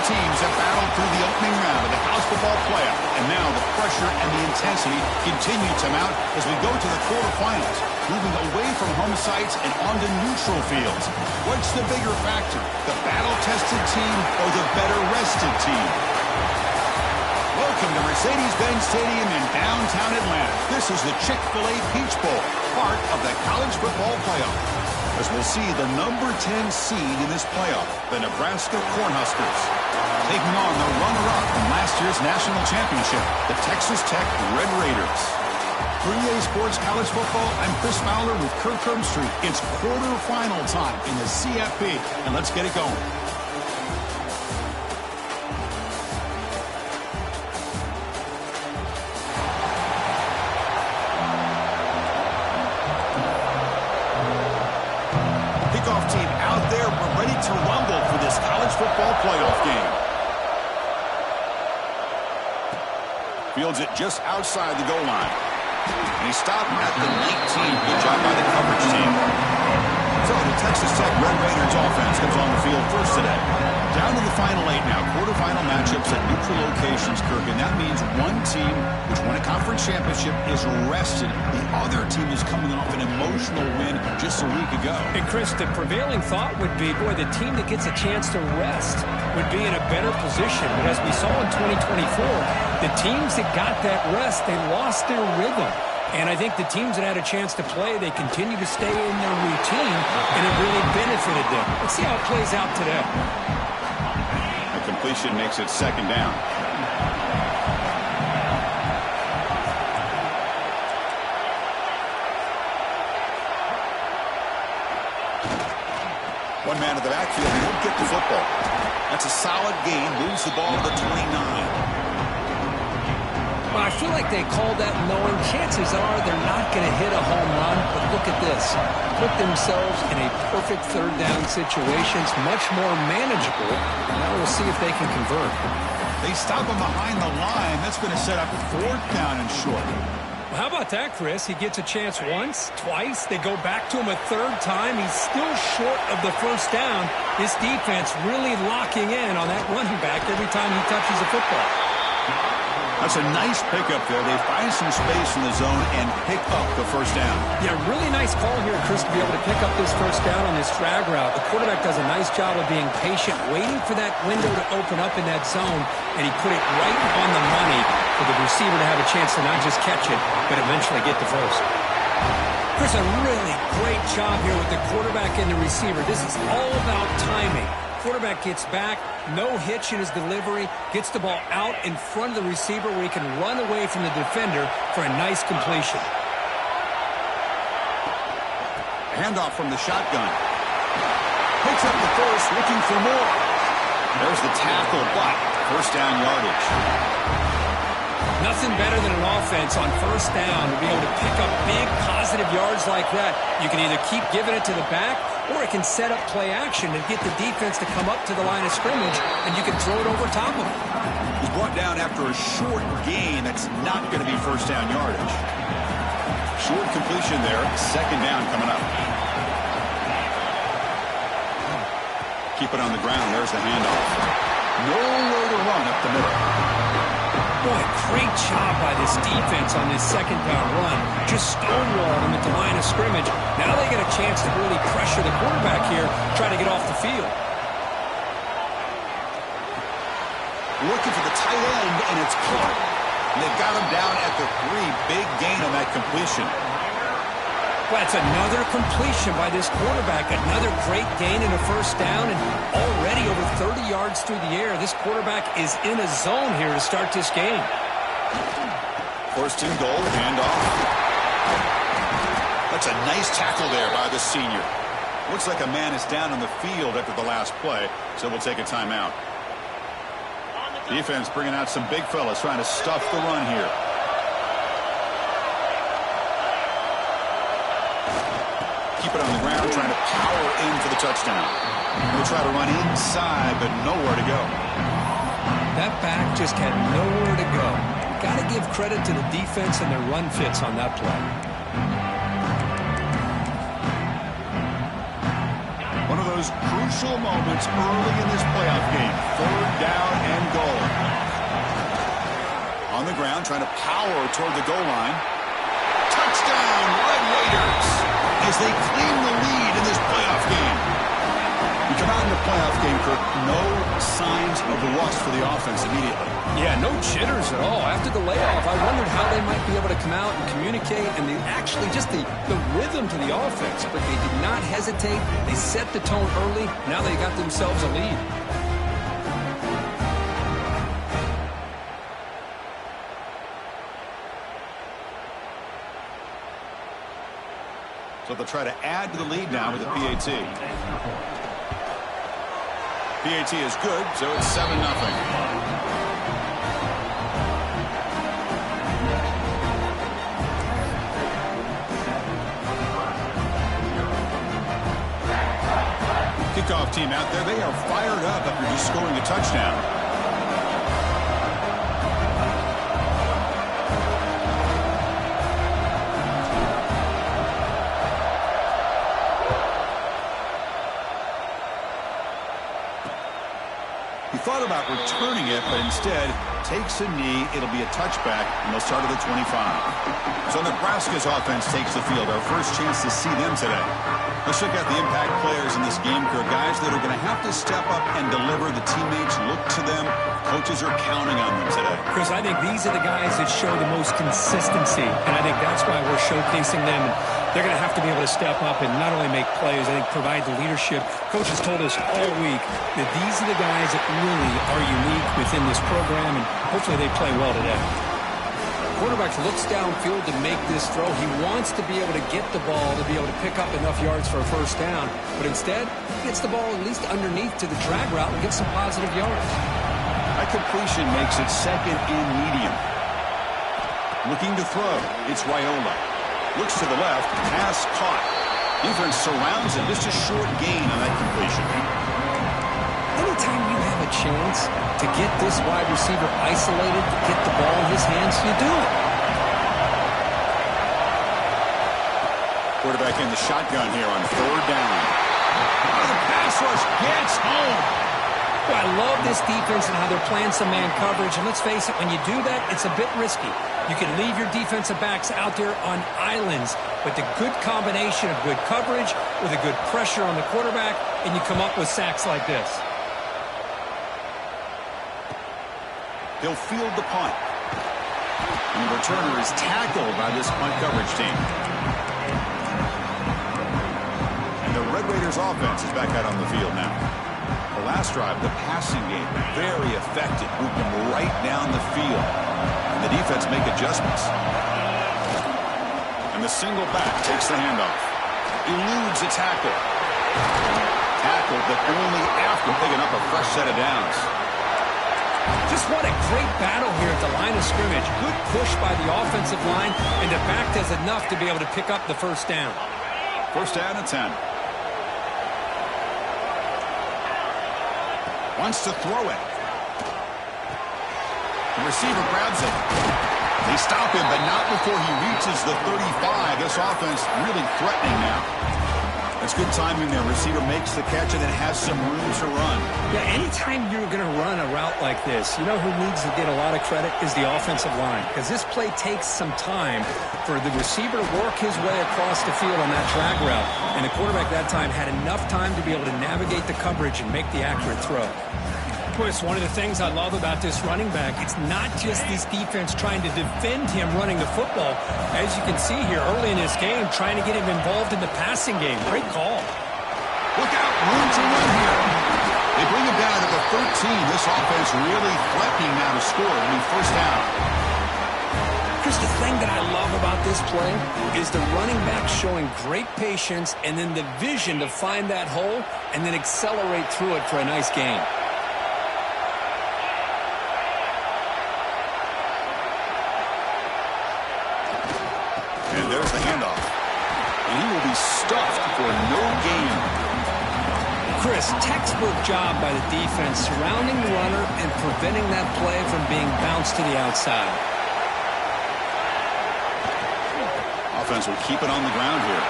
teams have battled through the opening round of the college football playoff, and now the pressure and the intensity continue to mount as we go to the quarterfinals, moving away from home sites and onto neutral fields. What's the bigger factor, the battle-tested team or the better-rested team? Welcome to Mercedes-Benz Stadium in downtown Atlanta. This is the Chick-fil-A Peach Bowl, part of the college football playoff. As we'll see the number 10 seed in this playoff, the Nebraska Cornhuskers, taking on the runner-up from last year's national championship, the Texas Tech Red Raiders. For EA Sports College Football, I'm Chris Fowler with Kirk Herbstreit. It's quarterfinal time in the CFB, and let's get it going. Team out there, we're ready to rumble for this college football playoff game. Fields it just outside the goal line. And he stopped at the 19. Good job by the coverage team. So the Texas Tech Red Raiders offense comes on the field first today. Down to the final 8 now. Quarterfinal matchups at neutral locations, Kirk. And that means one team which won a conference championship is rested. The other team is coming off an emotional win just a week ago. And Chris, the prevailing thought would be, boy, the team that gets a chance to rest would be in a better position. But as we saw in 2024, the teams that got that rest, they lost their rhythm. And I think the teams that had a chance to play, they continue to stay in their routine, and it really benefited them. Let's see how it plays out today. The completion makes it second down. One man in the backfield, he won't get the football. That's a solid gain, moves the ball to the 29. Well, I feel like they called that knowing chances are they're not going to hit a home run, but look at this. Put themselves in a perfect third down situation. It's much more manageable. Now we'll see if they can convert. They stop him behind the line. That's going to set up 4th down and short. Well, how about that, Chris? He gets a chance once, twice. They go back to him a 3rd time. He's still short of the 1st down. This defense really locking in on that running back every time he touches the football. That's a nice pickup there. They find some space in the zone and pick up the 1st down. Yeah, really nice call here, Chris, to be able to pick up this 1st down on this drag route. The quarterback does a nice job of being patient, waiting for that window to open up in that zone, and he put it right on the money for the receiver to have a chance to not just catch it, but eventually get the first. Chris, a really great job here with the quarterback and the receiver. This is all about timing. Quarterback gets back, no hitch in his delivery, gets the ball out in front of the receiver where he can run away from the defender for a nice completion. Handoff from the shotgun. Picks up the first, looking for more. There's the tackle, but 1st down yardage. Nothing better than an offense on 1st down to be able to pick up big positive yards like that. You can either keep giving it to the back, or it can set up play action and get the defense to come up to the line of scrimmage, and you can throw it over top of him. He's brought down after a short gain. That's not going to be 1st down yardage. Short completion there. 2nd down coming up. Keep it on the ground. There's the handoff. Nowhere to run up the middle. Boy, great job by this defense on this 2nd down run. Just stonewalled him at the line of scrimmage. Now they get a chance to really pressure the quarterback here, try to get off the field. Looking for the tight end, and it's caught. And they've got him down at the 3. Big gain on that completion. Well, that's another completion by this quarterback. Another great gain in a 1st down, and already over 30 yards through the air. This quarterback is in a zone here to start this game. 1st and goal, handoff. That's a nice tackle there by the senior. Looks like a man is down on the field after the last play, so we'll take a timeout. Defense bringing out some big fellas trying to stuff the run here. Keep it on the ground, trying to power in for the touchdown. We'll try to run inside, but nowhere to go. That back just had nowhere to go. Got to give credit to the defense and their run fits on that play. One of those those crucial moments early in this playoff game. 3rd down and goal. On the ground, trying to power toward the goal line. Touchdown, Red Raiders, as they claim the lead in this playoff game. You come out in the playoff game, Kirk, no signs of rust for the offense immediately. Yeah, no jitters at all. After the layoff, I wondered how they might be able to come out and communicate and actually just the rhythm to the offense. But they did not hesitate. They set the tone early. Now they got themselves a lead. So they'll try to add to the lead now with a PAT. PAT is good, so it's 7-0. Kickoff team out there, they are fired up after just scoring a touchdown. He thought about returning it, but instead takes a knee. It'll be a touchback, and they'll start at the 25. So Nebraska's offense takes the field. Our first chance to see them today. Let's check out the impact players in this game, Kirk. Guys that are going to have to step up and deliver. The teammates look to them. Coaches are counting on them today. Chris, I think these are the guys that show the most consistency, and I think that's why we're showcasing them. They're going to have to be able to step up and not only make plays, I think provide the leadership. Coaches told us all week that these are the guys that really are unique within this program, and hopefully they play well today. Quarterback looks downfield to make this throw. He wants to be able to get the ball to be able to pick up enough yards for a first down, but instead he gets the ball at least underneath to the drag route and gets some positive yards. That completion makes it 2nd and medium. Looking to throw, it's Raiola. Looks to the left, pass caught. Defense surrounds him, just a short gain on that completion. Anytime you have a chance to get this wide receiver isolated, to get the ball in his hands, you do it. Quarterback in the shotgun here on 3rd down. Oh, the pass rush gets home. Well, I love this defense and how they're playing some man coverage. And let's face it, when you do that, it's a bit risky. You can leave your defensive backs out there on islands, but the good combination of good coverage with a good pressure on the quarterback, and you come up with sacks like this. He'll field the punt. And the returner is tackled by this punt coverage team. And the Red Raiders offense is back out on the field now. The last drive, the passing game, very effective. Moved them right down the field. And the defense make adjustments. And the single back takes the handoff. Eludes a tackle. Tackled, but only after picking up a fresh set of downs. Just what a great battle here at the line of scrimmage. Good push by the offensive line, and the back does enough to be able to pick up the first down. First down and 10. Wants to throw it. The receiver grabs it. They stop him, but not before he reaches the 35. This offense really threatening now. That's good timing there. Receiver makes the catch and then has some room to run. Yeah, anytime you're going to run a route like this, you know who needs to get a lot of credit is the offensive line. Because this play takes some time for the receiver to work his way across the field on that drag route. And the quarterback that time had enough time to be able to navigate the coverage and make the accurate throw. Chris, one of the things I love about this running back, it's not just this defense trying to defend him running the football. As you can see here early in this game, trying to get him involved in the passing game. Great call. Look out, room to run here. They bring him down to the 13. This offense really threatening now to score when he first down. Chris, the thing that I love about this play is the running back showing great patience and then the vision to find that hole and then accelerate through it for a nice gain. And there's the handoff. And he will be stuffed for no gain. Chris, textbook job by the defense surrounding the runner and preventing that play from being bounced to the outside. Offense will keep it on the ground here.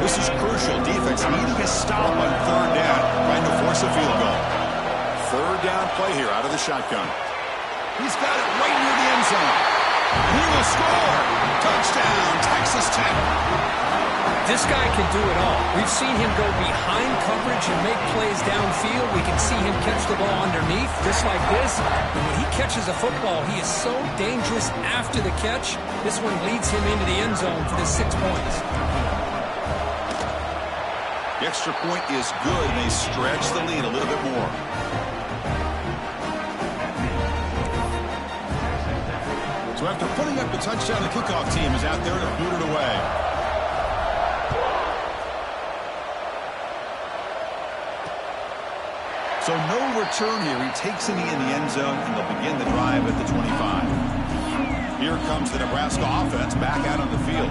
This is crucial. Defense needing a stop on third down, trying to force a field goal. Third down play here out of the shotgun. He's got it right near the end zone. He will score. Touchdown, Texas Tech. This guy can do it all. We've seen him go behind coverage and make plays downfield. We can see him catch the ball underneath, just like this. And when he catches a football, he is so dangerous after the catch. This one leads him into the end zone for the 6 points. The extra point is good, and they stretch the lead a little bit more. So after putting up the touchdown, the kickoff team is out there to boot it away. So no return here. He takes it in the end zone, and they'll begin the drive at the 25. Here comes the Nebraska offense back out on the field.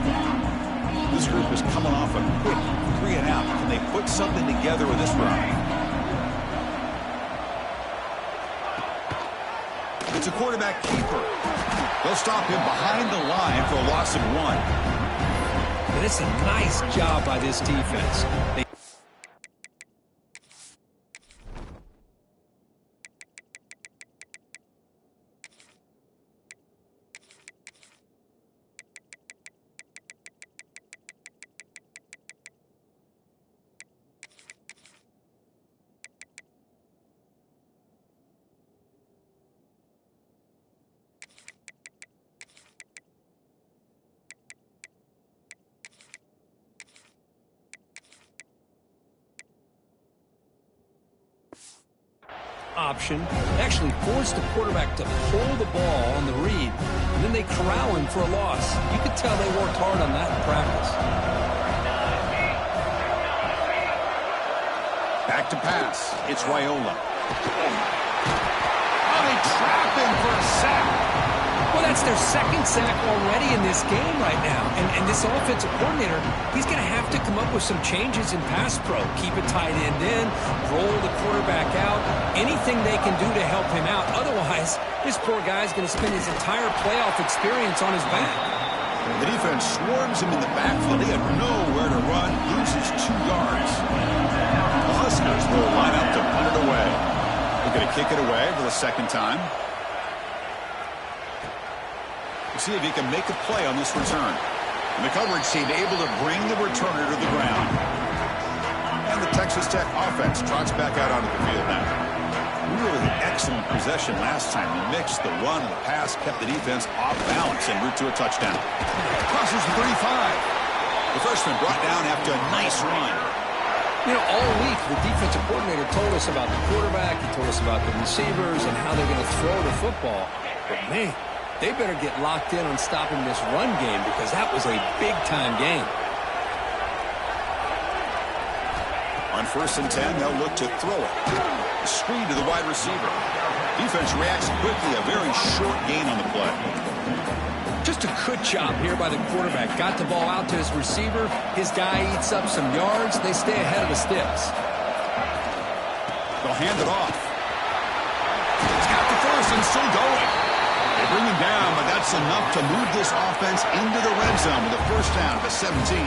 This group is coming off a quick 3 and out. Can they put something together with this drive? It's a quarterback keeper. They'll stop him behind the line for a loss of 1. And it's a nice job by this defense. Option actually forced the quarterback to pull the ball on the read, and then they corral him for a loss. You could tell they worked hard on that in practice. Back to pass. It's Raiola. Oh, they trap him for a sack. Well, that's their second sack already in this game right now. And this offensive coordinator, he's going to have to come up with some changes in pass pro. Keep a tight end in, roll the quarterback out, anything they can do to help him out. Otherwise, this poor guy's going to spend his entire playoff experience on his back. The defense swarms him in the backfield. He had nowhere to run, loses 2 yards. The Huskers will line up to punt it away. They're going to kick it away for the second time. See if he can make a play on this return. And the coverage team able to bring the returner to the ground. And the Texas Tech offense trots back out onto the field now. Really excellent possession last time. The mix, the run, and the pass kept the defense off balance en route to a touchdown. Crosses the 35. The freshman brought down after a nice run. You know, all week the defensive coordinator told us about the quarterback. He told us about the receivers and how they're going to throw the football. But, man, they better get locked in on stopping this run game because that was a big-time game. On 1st and 10, they'll look to throw it. A screen to the wide receiver. Defense reacts quickly. A very short gain on the play. Just a good job here by the quarterback. Got the ball out to his receiver. His guy eats up some yards. They stay ahead of the sticks. They'll hand it off. It's got the first and still going. They bring him down, but that's enough to move this offense into the red zone with a first down at the 17.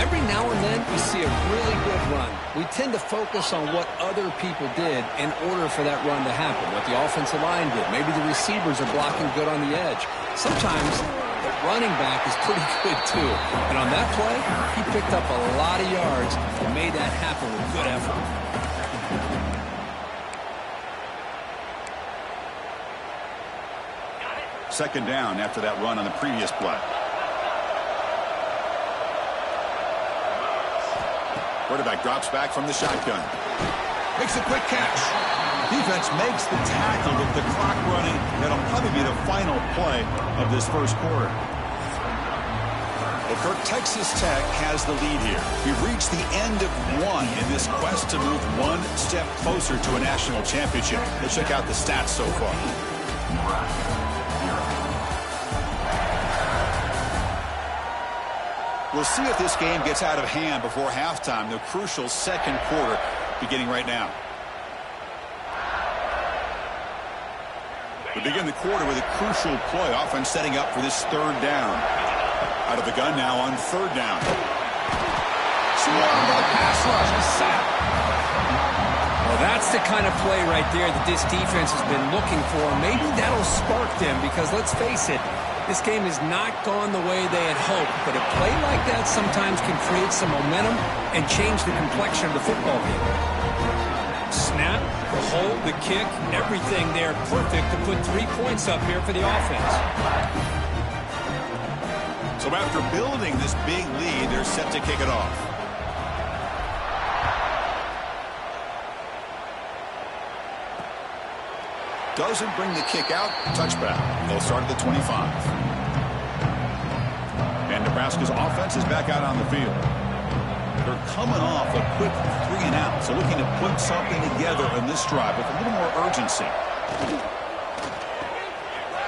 Every now and then we see a really good run. We tend to focus on what other people did in order for that run to happen, what the offensive line did. Maybe the receivers are blocking good on the edge. Sometimes the running back is pretty good too. And on that play, he picked up a lot of yards and made that happen with good effort. Second down after that run on the previous play. Quarterback drops back from the shotgun. Makes a quick catch. Defense makes the tackle with the clock running. That'll probably be the final play of this first quarter. Well, Kirk, Texas Tech has the lead here. We've reached the end of one in this quest to move one step closer to a national championship. Let's check out the stats so far. We'll see if this game gets out of hand before halftime. The crucial second quarter beginning right now. We begin the quarter with a crucial play. Offense setting up for this third down. Out of the gun now on third down. swarmed by the pass rush. A sack. Well, that's the kind of play right there that this defense has been looking for. Maybe that'll spark them because, let's face it, this game has not gone the way they had hoped. But a play like that sometimes can create some momentum and change the complexion of the football game. Snap, the hold, the kick, everything there perfect to put 3 points up here for the offense. So after building this big lead, they're set to kick it off. Doesn't bring the kick out. Touchback. They'll start at the 25. And Nebraska's offense is back out on the field. They're coming off a quick 3 and out, so looking to put something together in this drive with a little more urgency.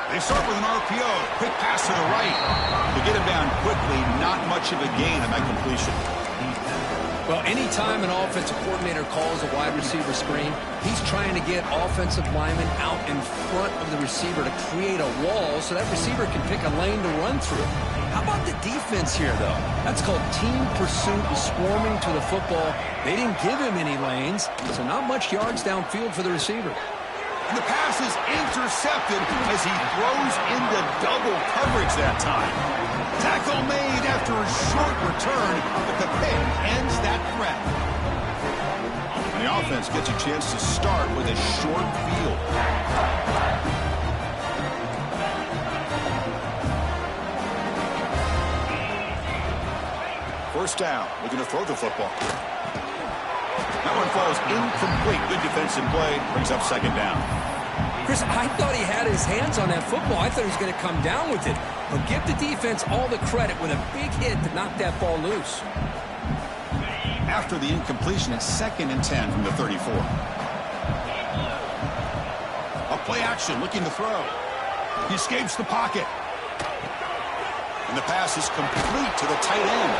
They start with an RPO. Quick pass to the right. To get him down quickly, not much of a gain on that completion. Well, anytime an offensive coordinator calls a wide receiver screen, he's trying to get offensive linemen out in front of the receiver to create a wall so that receiver can pick a lane to run through. How about the defense here, though? That's called team pursuit and swarming to the football. They didn't give him any lanes, so not much yards downfield for the receiver. And the pass is intercepted as he throws into double coverage that time. Tackle made after a short return, but the pick ends that threat. And the offense gets a chance to start with a short field. First down, looking to throw the football. That one falls incomplete. Good defensive play, brings up second down. Chris, I thought he had his hands on that football. I thought he was going to come down with it. But give the defense all the credit with a big hit to knock that ball loose. After the incompletion, it's 2nd and 10 from the 34. A play action, looking to throw. He escapes the pocket. And the pass is complete to the tight end.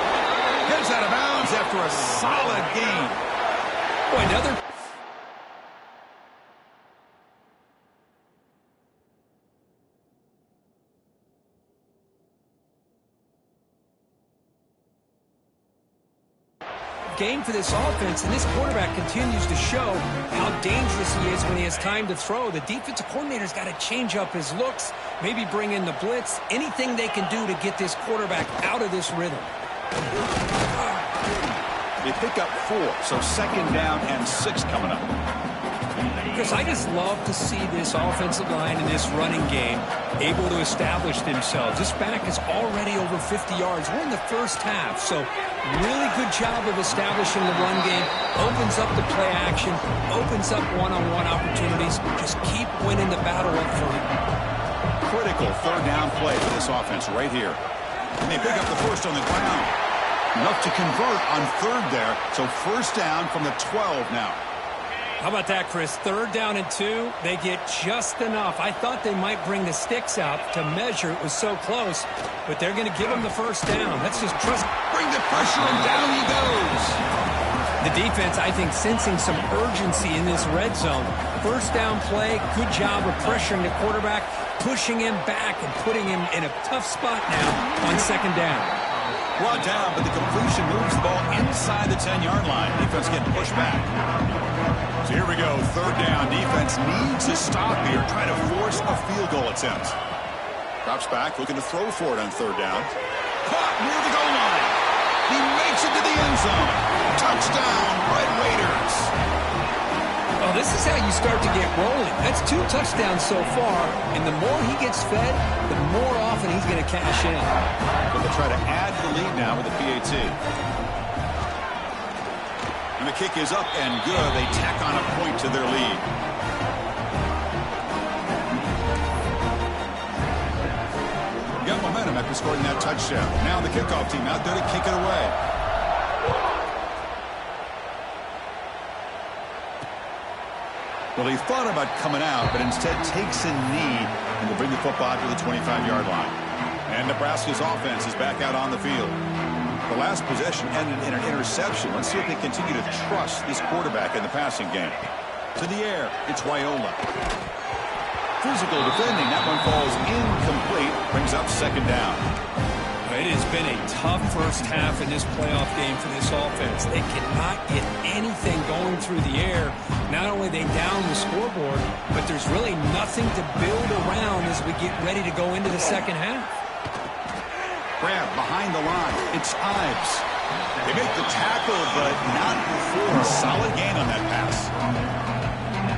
Heads out of bounds after a solid gain. Boy, another... game for this offense, and this quarterback continues to show how dangerous he is when he has time to throw. The defensive coordinator's got to change up his looks, maybe bring in the blitz, anything they can do to get this quarterback out of this rhythm. They pick up 4, so 2nd down and 6 coming up. Chris, I just love to see this offensive line in this running game able to establish themselves. This back is already over 50 yards. We're in the first half, so really good job of establishing the run game. Opens up the play action, opens up one-on-one opportunities. Just keep winning the battle up front. Critical 3rd down play for this offense right here. And they pick up the first on the ground. Enough to convert on 3rd there, so 1st down from the 12 now. How about that, Chris? 3rd down and 2. They get just enough. I thought they might bring the sticks out to measure. It was so close, but they're going to give him the 1st down. Let's just trust. Bring the pressure, and down he goes. The defense, I think, sensing some urgency in this red zone. 1st down play, good job of pressuring the quarterback, pushing him back and putting him in a tough spot now on 2nd down. Brought down, but the completion moves the ball inside the 10-yard line. Defense getting pushed back. So here we go, 3rd down. Defense needs to stop here, try to force a field goal attempt. Drops back, looking to throw for it on 3rd down. Caught near the goal line. He makes it to the end zone. Touchdown, Red Raiders. Oh, this is how you start to get rolling. That's 2 touchdowns so far, and the more he gets fed, the more often he's going to cash in. But they'll try to add the lead now with the PAT. And the kick is up and good. They tack on a point to their lead. Got momentum after scoring that touchdown. Now the kickoff team out there to kick it away. Well, he thought about coming out, but instead takes a knee and will bring the football to the 25-yard line. And Nebraska's offense is back out on the field. The last possession ended in an interception. Let's see if they continue to trust this quarterback in the passing game. To the air, it's Raiola. Physical defending. That one falls incomplete. Brings up 2nd down. It has been a tough first half in this playoff game for this offense. They cannot get anything going through the air. Not only are they down the scoreboard, but there's really nothing to build around as we get ready to go into the second half. Grab behind the line. It's Ives. They make the tackle, but not before a solid gain on that pass.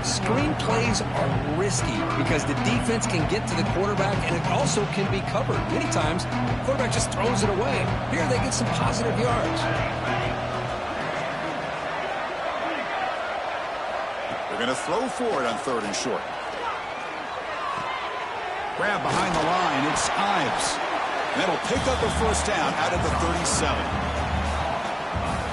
Screen plays are risky because the defense can get to the quarterback, and it also can be covered. Many times, the quarterback just throws it away. Here, they get some positive yards. They're going to throw for it on 3rd and short. Grab behind the line. It's Ives. And that'll pick up a first down out of the 37.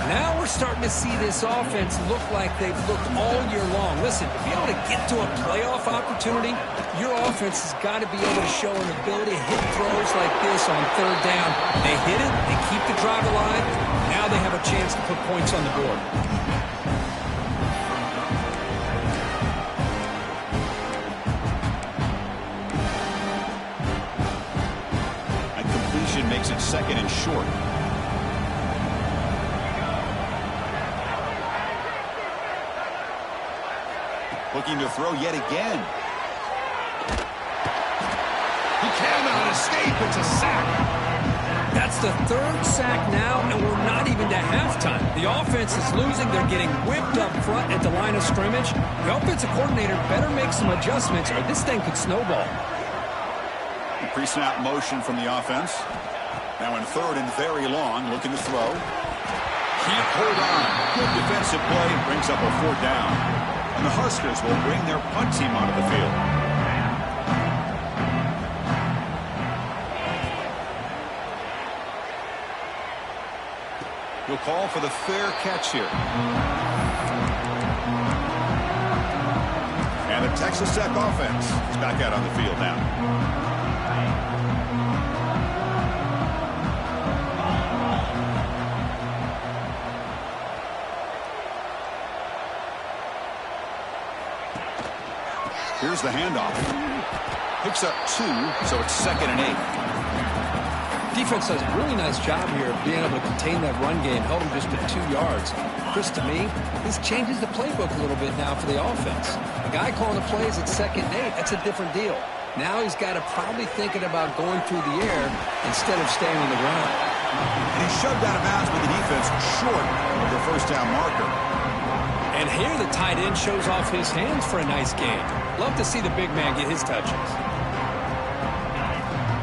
Now we're starting to see this offense look like they've looked all year long. Listen, to be able to get to a playoff opportunity, your offense has got to be able to show an ability to hit throws like this on 3rd down. They hit it, they keep the drive alive. Now they have a chance to put points on the board. That completion makes it 2nd and short. Looking to throw yet again. He cannot escape. It's a sack. That's the 3rd sack now, and we're not even to halftime. The offense is losing. They're getting whipped up front at the line of scrimmage. The offensive coordinator better make some adjustments, or this thing could snowball. Pre-snap motion from the offense. Now in 3rd and very long, looking to throw. Can't hold on. Good defensive play. Brings up a 4th down. And the Huskers will bring their punt team onto the field. He'll call for the fair catch here. And the Texas Tech offense is back out on the field now. Here's the handoff. Picks up 2, so it's 2nd and 8. Defense does a really nice job here of being able to contain that run game, held them just to 2 yards. Chris, to me, this changes the playbook a little bit now for the offense. The guy calling the plays at 2nd and 8, that's a different deal. Now he's got to probably thinking about going through the air instead of staying on the ground. And he's shoved out of bounds with the defense short of the first down marker. And here the tight end shows off his hands for a nice game. Love to see the big man get his touches.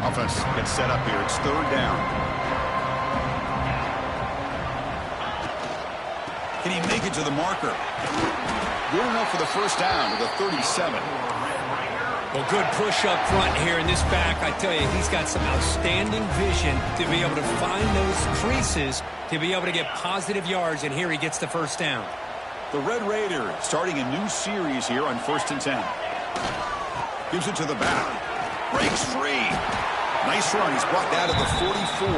Offense gets set up here. It's 3rd down. Can he make it to the marker? Good enough for the first down to the 37. Well, good push up front here in this back. I tell you, he's got some outstanding vision to be able to find those creases to be able to get positive yards, and here he gets the first down. The Red Raider starting a new series here on 1st and 10. Gives it to the back. Breaks free. Nice run. He's brought down to the 44.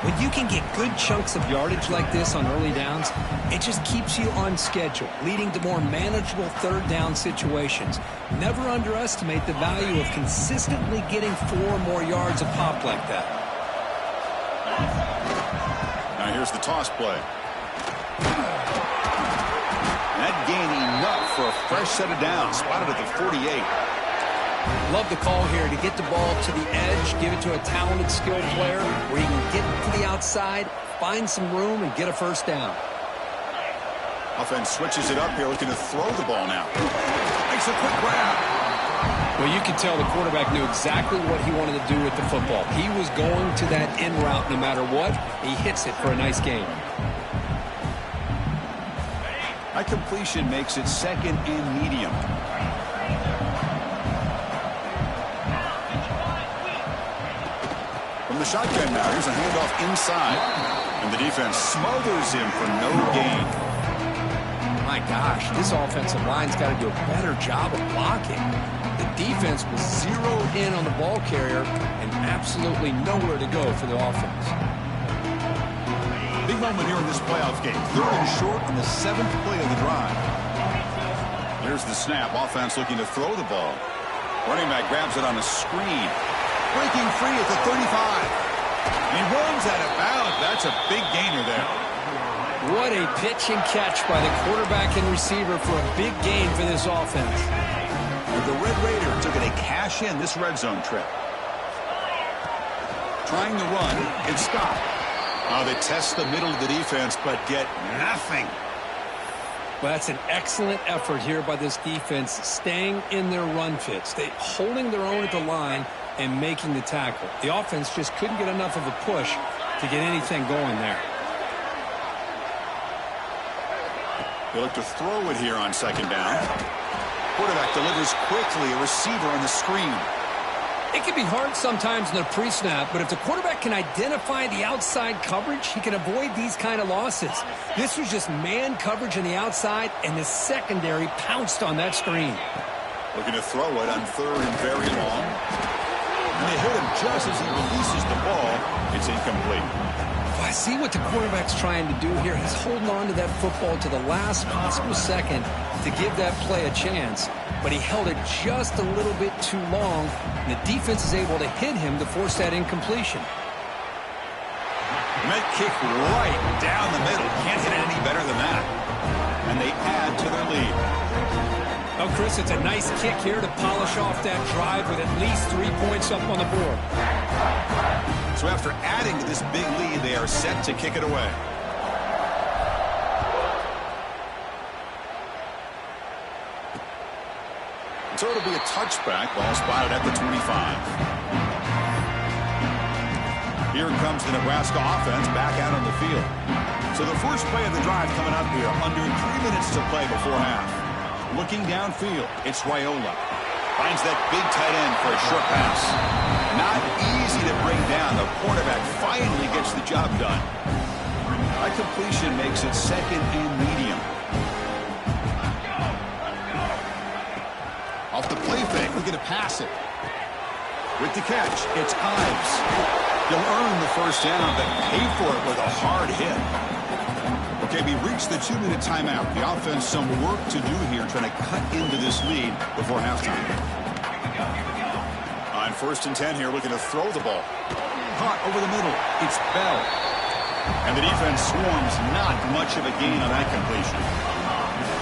When you can get good chunks of yardage like this on early downs, it just keeps you on schedule, leading to more manageable 3rd down situations. Never underestimate the value of consistently getting 4 more yards a pop like that. Now here's the toss play. That gain enough for a fresh set of downs. Spotted at the 48. Love the call here to get the ball to the edge, give it to a talented, skilled player where he can get to the outside, find some room, and get a first down. Offense switches it up here, looking to throw the ball now. Makes a quick grab. Well, you can tell the quarterback knew exactly what he wanted to do with the football. He was going to that in route no matter what. He hits it for a nice gain. That completion makes it 2nd and medium. From the shotgun now, here's a handoff inside. And the defense smothers him for no gain. My gosh, this offensive line's got to do a better job of blocking. The defense was zeroed in on the ball carrier and absolutely nowhere to go for the offense. Big moment here in this playoff game. 3rd and short on the 7th play of the drive. Here's the snap. Offense looking to throw the ball. Running back grabs it on a screen. Breaking free at the 35. He runs out of bounds. That's a big gainer there. What a pitch and catch by the quarterback and receiver for a big gain for this offense. The Red Raiders are going to cash in this red zone trip. Trying to run and stop. They test the middle of the defense, but get nothing. Well, that's an excellent effort here by this defense, staying in their run fits. They holding their own at the line and making the tackle. The offense just couldn't get enough of a push to get anything going there. They look to throw it here on second down. Quarterback delivers quickly, a receiver on the screen. It can be hard sometimes in the pre-snap, but if the quarterback can identify the outside coverage, he can avoid these kind of losses. This was just man coverage on the outside, and the secondary pounced on that screen. Looking to throw it on third and very long. And they hit him just as he releases the ball. It's incomplete. I see what the quarterback's trying to do here. He's holding on to that football to the last possible second to give that play a chance. But he held it just a little bit too long, and the defense is able to hit him to force that incompletion. Met kick right down the middle. Can't hit it any better than that. And they add to their lead. Oh, Chris, it's a nice kick here to polish off that drive with at least 3 points up on the board. So after adding to this big lead, they are set to kick it away. So it'll be a touchback. Ball spotted at the 25. Here comes the Nebraska offense back out on the field. So the first play of the drive coming up here. Under 3 minutes to play before half. Looking downfield, it's Raiola. Finds that big tight end for a short pass. Not easy to bring down. The quarterback finally gets the job done. That completion makes it second and medium. Off the play fake, looking to pass it. With the catch, it's Ives. He'll earn the first down, but pay for it with a hard hit. Okay, we reached the 2-minute timeout. The offense some work to do here, trying to cut into this lead before halftime. On 1st and 10 here, looking to throw the ball. Caught over the middle. It's Bell. And the defense swarms, not much of a gain on that completion.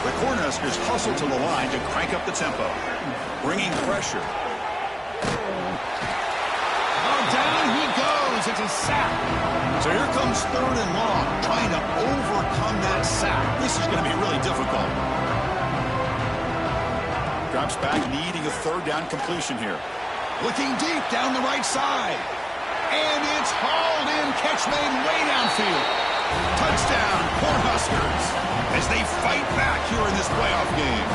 The Cornhuskers hustle to the line to crank up the tempo. Bringing pressure. Oh, down he goes. It's a sack. So here comes 3rd and long, trying to overcome that sack. This is going to be really difficult. Drops back, needing a 3rd down completion here. Looking deep down the right side. And it's hauled in. Catch made way downfield. Touchdown, Cornhuskers, as they fight back here in this playoff game.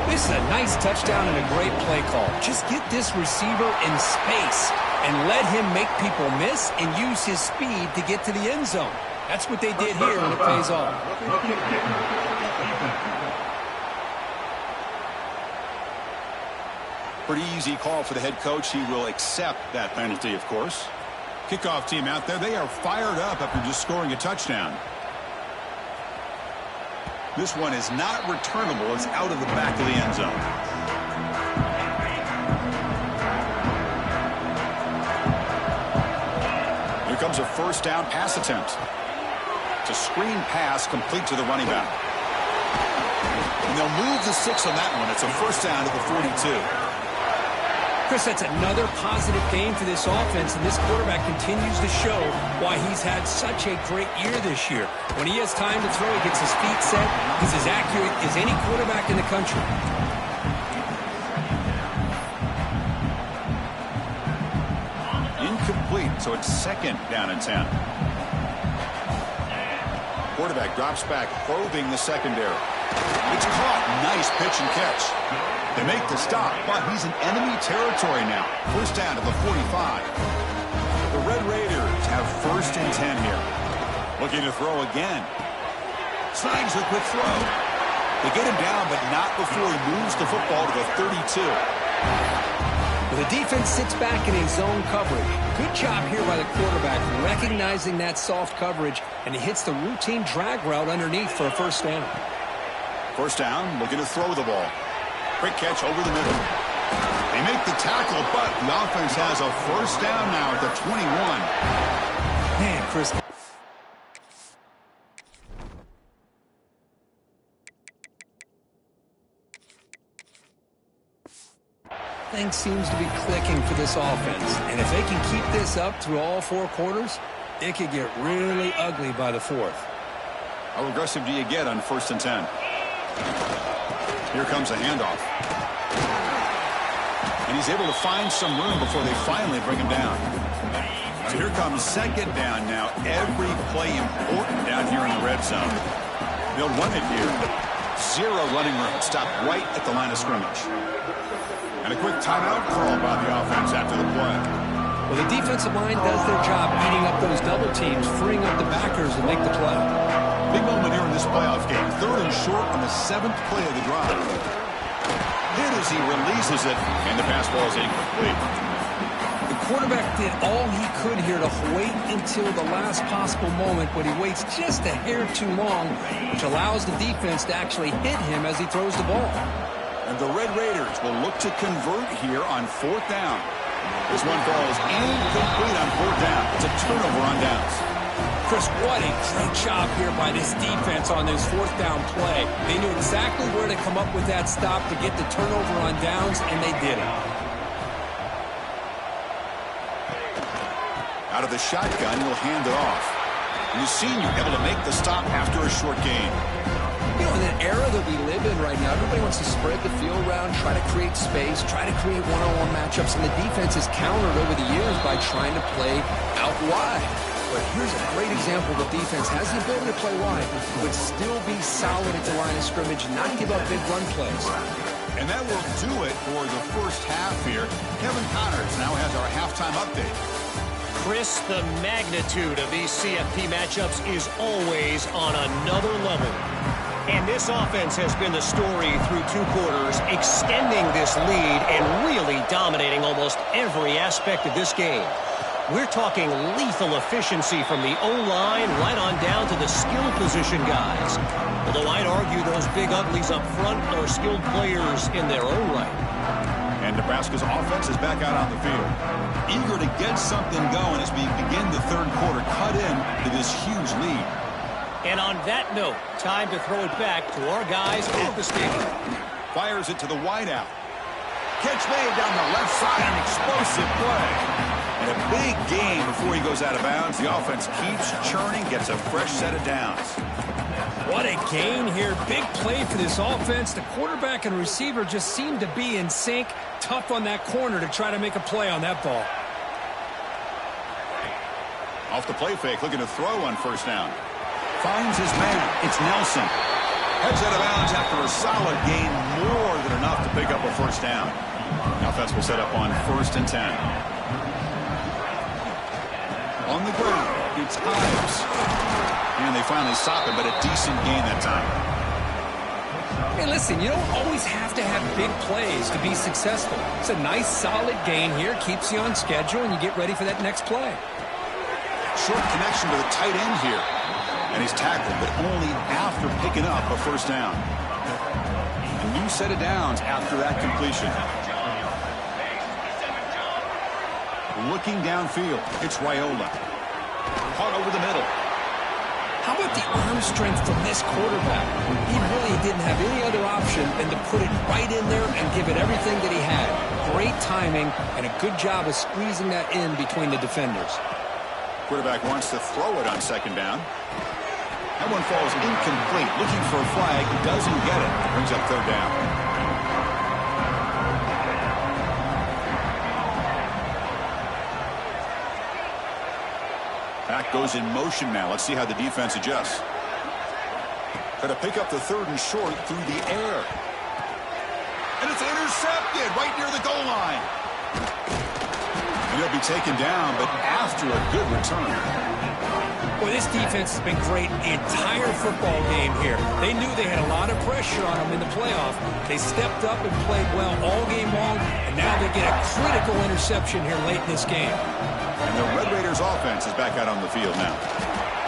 This is a nice touchdown and a great play call. Just get this receiver in space and let him make people miss and use his speed to get to the end zone. That's what they did here, and it pays off. Pretty easy call for the head coach. He will accept that penalty, of course. Kickoff team out there. They are fired up after just scoring a touchdown. This one is not returnable. It's out of the back of the end zone. Here comes a 1st down pass attempt. It's a screen pass complete to the running back. And they'll move the 6 on that one. It's a 1st down to the 42. Chris, that's another positive game for this offense, and this quarterback continues to show why he's had such a great year this year. When he has time to throw, he gets his feet set. He's as accurate as any quarterback in the country. Incomplete, so it's 2nd down and 10. Quarterback drops back, probing the secondary. It's caught. Nice pitch and catch. They make the stop, but he's in enemy territory now. 1st down to the 45. The Red Raiders have 1st and 10 here. Looking to throw again. Snags the quick throw. They get him down, but not before he moves the football to the 32. Well, the defense sits back in his zone coverage. Good job here by the quarterback, recognizing that soft coverage, and he hits the routine drag route underneath for a 1st down. 1st down, looking to throw the ball. Quick catch over the middle. He They make the tackle, but the offense has a first down now at the 21. Man, Chris. Things seems to be clicking for this offense. And if they can keep this up through all 4 quarters, it could get really ugly by the 4th. How aggressive do you get on 1st and 10? Here comes a handoff. And he's able to find some room before they finally bring him down. So here comes 2nd down now. Every play important down here in the red zone. They'll run it here. 0 running room. Stop right at the line of scrimmage. And a quick timeout call by the offense after the play. Well, the defensive line does their job eating up those double teams, freeing up the backers to make the play. Big moment here in this playoff game. 3rd and short on the 7th play of the drive. Hit as he releases it, and the pass ball is incomplete. The quarterback did all he could here to wait until the last possible moment, but he waits just a hair too long, which allows the defense to actually hit him as he throws the ball. And the Red Raiders will look to convert here on 4th down. This one falls incomplete on 4th down. It's a turnover on downs. Chris, what a great job here by this defense on this 4th down play. They knew exactly where to come up with that stop to get the turnover on downs, and they did it. Out of the shotgun, he'll hand it off. And the senior able to make the stop after a short gain. You know, in an era that we live in right now, everybody wants to spread the field around, try to create space, try to create one-on-one matchups, and the defense has countered over the years by trying to play out wide. But here's a great example. The defense has the ability to play wide, but still be solid at the line of scrimmage, not give up big run plays. And that will do it for the first half here. Kevin Connors now has our halftime update. Chris, the magnitude of these CFP matchups is always on another level. And this offense has been the story through 2 quarters, extending this lead and really dominating almost every aspect of this game. We're talking lethal efficiency from the O-line right on down to the skill position guys. Although I'd argue those big uglies up front are skilled players in their own right. And Nebraska's offense is back out on the field. Eager to get something going as we begin the 3rd quarter, cut in to this huge lead. And on that note, time to throw it back to our guys at the stadium. Fires it to the wideout. Catch made down the left side, an explosive play. And a big gain before he goes out of bounds. The offense keeps churning, gets a fresh set of downs. What a gain here. Big play for this offense. The quarterback and receiver just seem to be in sync. Tough on that corner to try to make a play on that ball. Off the play fake, looking to throw on 1st down. Finds his man. It's Nelson. Heads out of bounds after a solid gain, more than enough to pick up a 1st down. The offense will set up on 1st and 10. On the ground, it's Ives. And they finally stop him, but a decent gain that time. Hey, listen, you don't always have to have big plays to be successful. It's a nice, solid gain here, keeps you on schedule, and you get ready for that next play. Short connection to the tight end here. And he's tackled, but only after picking up a 1st down. A new set of downs after that completion. Looking downfield, it's Raiola. Caught over the middle. How about the arm strength from this quarterback? He really didn't have any other option than to put it right in there and give it everything that he had. Great timing and a good job of squeezing that in between the defenders. Quarterback wants to throw it on 2nd down. That one falls incomplete. Looking for a flag. Doesn't get it. Brings up 3rd down. Back goes in motion now. Let's see how the defense adjusts. Got to pick up the 3rd and short through the air. And it's intercepted right near the goal line. And he'll be taken down, but after a good return. Well, this defense has been great the entire football game here. They knew they had a lot of pressure on them in the playoff. They stepped up and played well all game long, and now they get a critical interception here late in this game. And the Red Raiders offense is back out on the field now.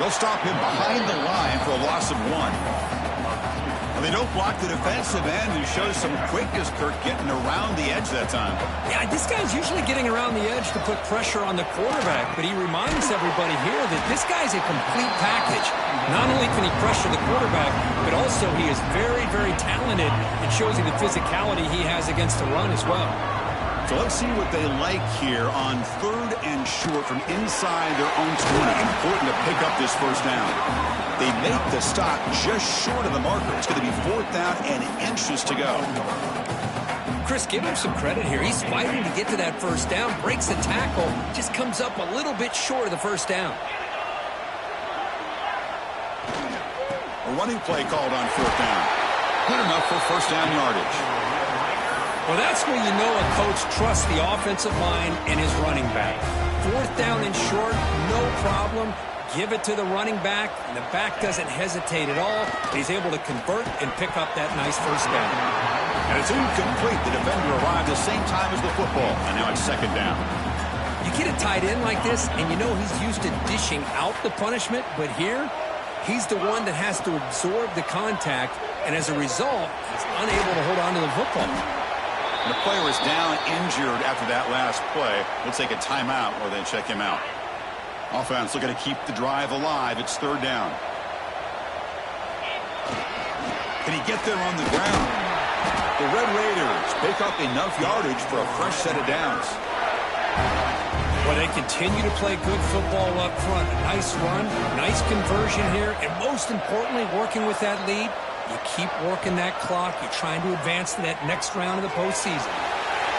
They'll stop him behind the line for a loss of 1. They don't block the defensive end, who shows some quickness, Kirk, getting around the edge that time. Yeah, this guy's usually getting around the edge to put pressure on the quarterback, but he reminds everybody here that this guy's a complete package. Not only can he pressure the quarterback, but also he is very, very talented. It shows you the physicality he has against the run as well. So let's see what they like here on 3rd and short from inside their own 20. Important to pick up this first down. They make the stop just short of the marker. It's going to be 4th down and inches to go. Chris, give him some credit here. He's fighting to get to that first down, breaks the tackle, just comes up a little bit short of the first down. A running play called on 4th down. Good enough for first down yardage. Well, that's where you know a coach trusts the offensive line and his running back. 4th down and short, no problem. Give it to the running back, and the back doesn't hesitate at all. He's able to convert and pick up that nice first down. And it's incomplete. The defender arrived the same time as the football, and now it's 2nd down. You get a tight end like this, and you know he's used to dishing out the punishment, but here, he's the one that has to absorb the contact, and as a result, he's unable to hold on to the football. The player is down injured after that last play. We'll take a timeout or they check him out. Offense looking to keep the drive alive. It's 3rd down. Can he get there on the ground? The Red Raiders pick up enough yardage for a fresh set of downs. Well, they continue to play good football up front. A nice run, nice conversion here, and most importantly, working with that lead. You keep working that clock. You're trying to advance to that next round of the postseason.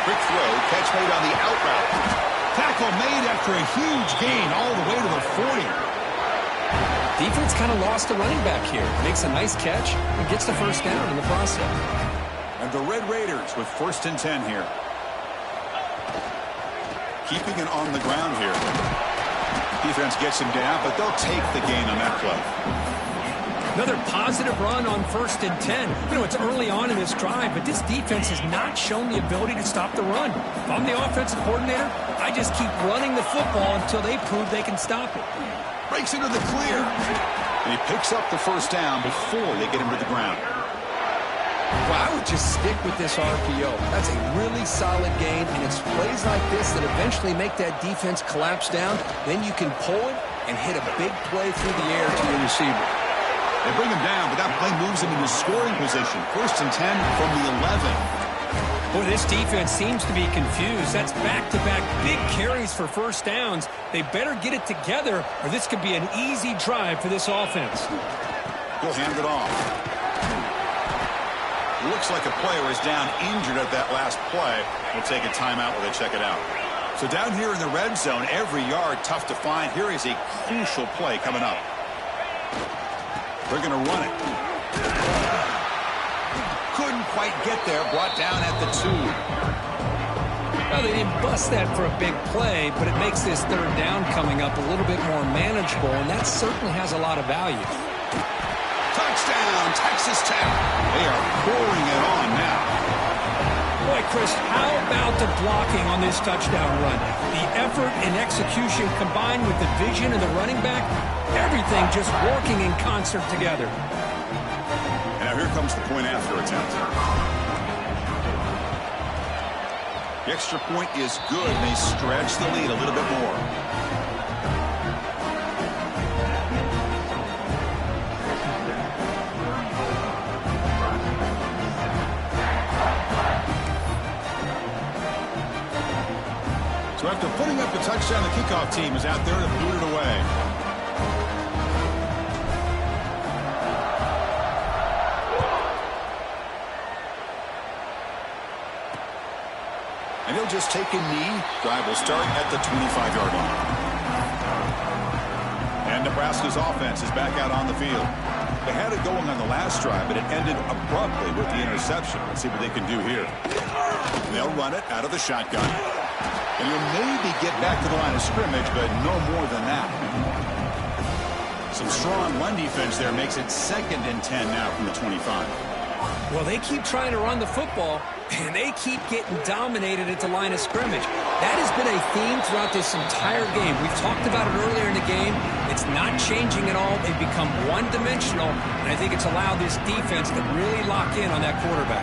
Quick throw, catch made on the out route. Tackle made after a huge gain all the way to the 40. Defense kind of lost a running back here. Makes a nice catch and gets the first down in the process. And the Red Raiders with 1st and 10 here. Keeping it on the ground here. Defense gets him down, but they'll take the gain on that play. Another positive run on 1st and 10. You know, it's early on in this drive, but this defense has not shown the ability to stop the run. If I'm the offensive coordinator, I just keep running the football until they prove they can stop it. Breaks into the clear. And he picks up the first down before they get him to the ground. Well, I would just stick with this RPO. That's a really solid gain, and it's plays like this that eventually make that defense collapse down. Then you can pull it and hit a big play through the air to your receiver. They bring him down, but that play moves him into scoring position. 1st and 10 from the 11. Boy, this defense seems to be confused. That's back-to-back big carries for first downs. They better get it together, or this could be an easy drive for this offense. He'll hand it off. Looks like a player is down injured at that last play. We'll take a timeout while they check it out. So down here in the red zone, every yard tough to find. Here is a crucial play coming up. They're going to run it. Couldn't quite get there. Brought down at the 2. Well, they didn't bust that for a big play, but it makes this 3rd down coming up a little bit more manageable, and that certainly has a lot of value. Touchdown, Texas Tech. They are pouring it on now. Boy, Chris, how about the blocking on this touchdown run? The effort and execution combined with the vision of the running back, everything just working in concert together. And now here comes the point after attempt. The extra point is good, and they stretch the lead a little bit more. So after putting up the touchdown, the kickoff team is out there to boot it away. And he'll just take a knee. Drive will start at the 25-yard line. And Nebraska's offense is back out on the field. They had it going on the last drive, but it ended abruptly with the interception. Let's see what they can do here. They'll run it out of the shotgun. And you'll maybe get back to the line of scrimmage, but no more than that. Some strong run defense there makes it 2nd and 10 now from the 25. Well, they keep trying to run the football, and they keep getting dominated at the line of scrimmage. That has been a theme throughout this entire game. We've talked about it earlier in the game. It's not changing at all. They've become one-dimensional, and I think it's allowed this defense to really lock in on that quarterback.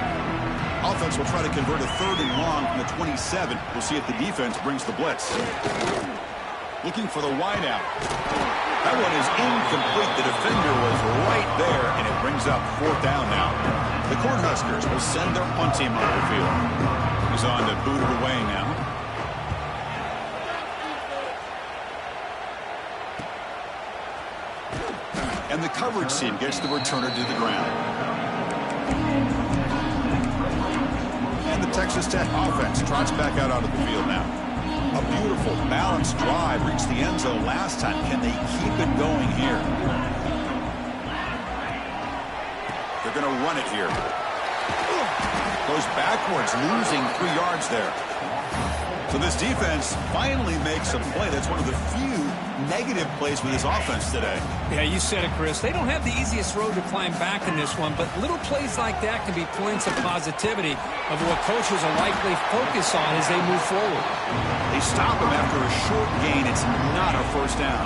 Offense will try to convert a 3rd and long from the 27. We'll see if the defense brings the blitz. Looking for the wideout. That one is incomplete. The defender was right there, and it brings up 4th down now. The Cornhuskers will send their punt team on the field. He's on to boot it away now. And the coverage team gets the returner to the ground. And the Texas Tech offense trots back out onto the field now. A beautiful, balanced drive reached the end zone last time. Can they keep it going here? They're going to run it here. Goes backwards, losing 3 yards there. So this defense finally makes a play. That's one of the few negative plays with his offense today. Yeah, you said it, Chris. They don't have the easiest road to climb back in this one, but little plays like that can be points of positivity of what coaches will likely focus on as they move forward. They stop him after a short gain. It's not a 1st down.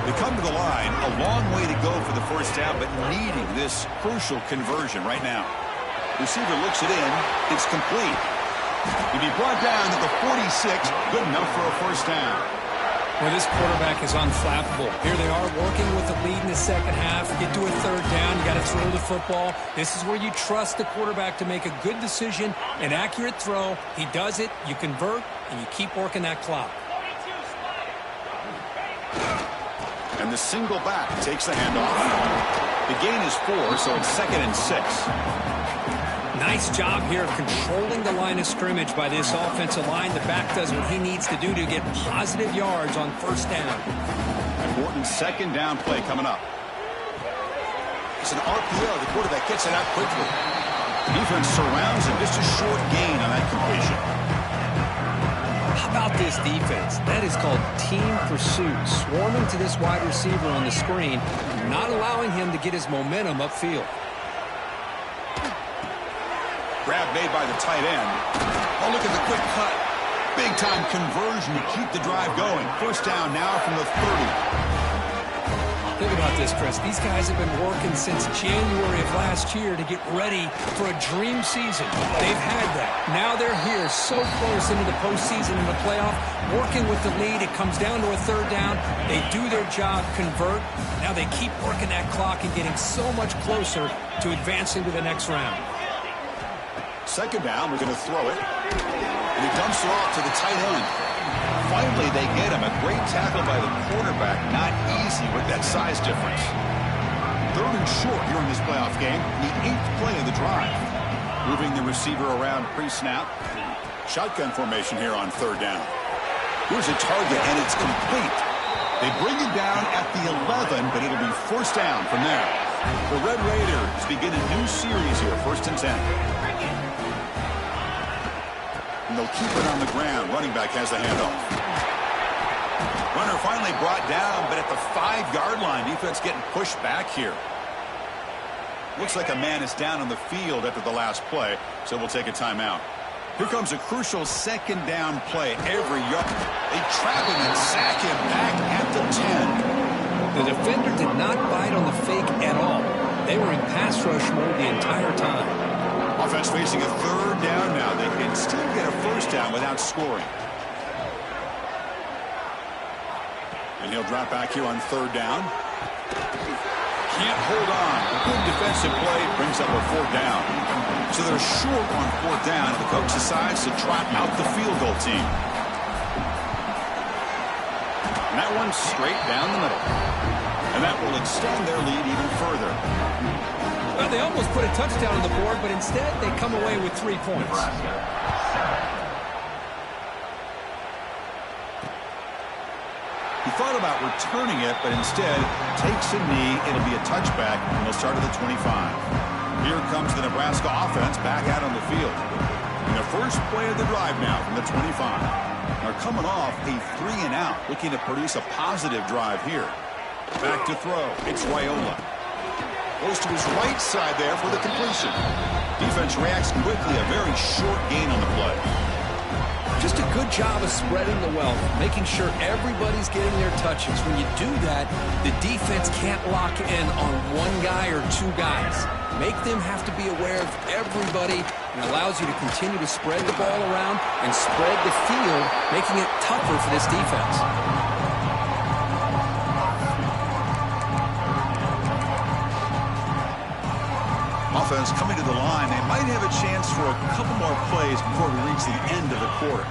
They come to the line, a long way to go for the 1st down, but needing this crucial conversion right now. Receiver looks it in. It's complete. He'll be brought down to the 46. Good enough for a 1st down. Well, this quarterback is unflappable. Here they are working with the lead in the 2nd half. Get to a 3rd down. You got to throw the football. This is where you trust the quarterback to make a good decision, an accurate throw. He does it. You convert, and you keep working that clock. And the single back takes the handoff. The gain is 4, so it's 2nd and 6. Nice job here of controlling the line of scrimmage by this offensive line. The back does what he needs to do to get positive yards on 1st down. Important 2nd down play coming up. It's an RPO. The quarterback gets it out quickly. The defense surrounds him. Just a short gain on that completion. How about this defense? That is called team pursuit. Swarming to this wide receiver on the screen, not allowing him to get his momentum upfield. Grab made by the tight end. Oh, look at the quick cut. Big-time conversion to keep the drive going. 1st down now from the 30. Think about this, Chris. These guys have been working since January of last year to get ready for a dream season. They've had that. Now they're here so close into the postseason and the playoff, working with the lead. It comes down to a 3rd down. They do their job, convert. Now they keep working that clock and getting so much closer to advancing to the next round. 2nd down, we're going to throw it. And he dumps it off to the tight end. Finally, they get him. A great tackle by the quarterback. Not easy with that size difference. 3rd and short here in this playoff game. The 8th play of the drive. Moving the receiver around pre-snap. Shotgun formation here on 3rd down. Here's a target, and it's complete. They bring him down at the 11, but it'll be 1st down from there. The Red Raiders begin a new series here, 1st and 10. And they'll keep it on the ground. Running back has the handoff. Runner finally brought down, but at the 5-yard line, defense getting pushed back here. Looks like a man is down on the field after the last play, so we'll take a timeout. Here comes a crucial 2nd down play. Every yard. They trap him and sack him back at the 10. The defender did not bite on the fake at all. They were in pass rush mode the entire time. Offense facing a 3rd down now. They can still get a 1st down without scoring. And he'll drop back here on 3rd down. Can't hold on. A good defensive play brings up a 4th down. So they're short on 4th down. The coach decides to trot out the field goal team. And that one's straight down the middle. And that will extend their lead even further. Well, they almost put a touchdown on the board, but instead they come away with 3 points. He thought about returning it, but instead takes a knee. It'll be a touchback, and they'll start at the 25. Here comes the Nebraska offense back out on the field. And the first play of the drive now from the 25. They're coming off a 3-and-out, looking to produce a positive drive here. Back to throw. It's Raiola. Goes to his right side there for the completion. Defense reacts quickly. A very short gain on the play. Just a good job of spreading the wealth, making sure everybody's getting their touches. When you do that, the defense can't lock in on one guy or two guys. Make them have to be aware of everybody, and allows you to continue to spread the ball around and spread the field, making it tougher for this defense. Offense coming to the line. They might have a chance for a couple more plays before we reach the end of the quarter.